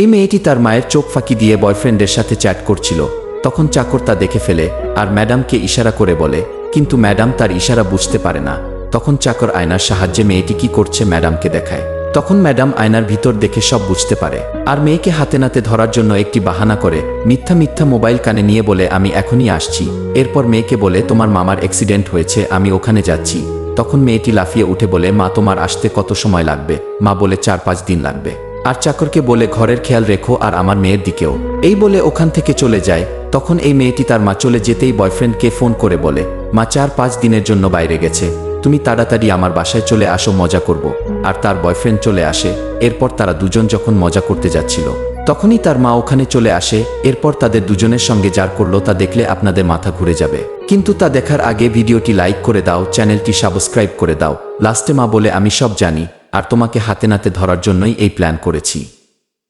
এই মেয়েটি তার মায়ের চোখ ফাঁকি দিয়ে বয়ফ্রেন্ডের সাথে চ্যাট করছিল। তখন চাকর তা দেখে ফেলে আর ম্যাডামকে ইশারা করে বলে, কিন্তু ম্যাডাম তার ইশারা বুঝতে পারে না। তখন চাকর আয়নার সাহায্যে মেয়েটি কি করছে ম্যাডামকে দেখায়। তখন ম্যাডাম আয়নার ভিতর দেখে সব বুঝতে পারে আর মেয়েকে হাতে নাতে ধরার জন্য একটি বাহানা করে মিথ্যা মিথ্যা মোবাইল কানে নিয়ে বলে, আমি এখনই আসছি। এরপর মেয়েকে বলে, তোমার মামার অ্যাক্সিডেন্ট হয়েছে, আমি ওখানে যাচ্ছি। তখন মেয়েটি লাফিয়ে উঠে বলে, মা তোমার আসতে কত সময় লাগবে? মা বলে 4-5 দিন লাগবে। আর চাকরকে বলে, ঘরের খেয়াল রেখো আর আমার মেয়ের দিকেও। এই বলে ওখান থেকে চলে যায়। তখন এই মেয়েটি তার মা চলে যেতেই বয়ফ্রেন্ডকে ফোন করে বলে, মা 4-5 দিনের জন্য বাইরে গেছে, তুমি তাড়াতাড়ি আমার বাসায় চলে আসো, মজা করব। আর তার বয়ফ্রেন্ড চলে আসে। এরপর তারা দুজন যখন মজা করতে যাচ্ছিল তখনই তার মা ওখানে চলে আসে। এরপর তাদের দুজনের সঙ্গে যার করলো তা দেখলে আপনাদের মাথা ঘুরে যাবে, কিন্তু তা দেখার আগে ভিডিওটি লাইক করে দাও, চ্যানেলটি সাবস্ক্রাইব করে দাও। লাস্টে মা বলে, আমি সব জানি আর তোমাকে হাতে নাতে ধরার জন্যই এই প্ল্যান করেছি।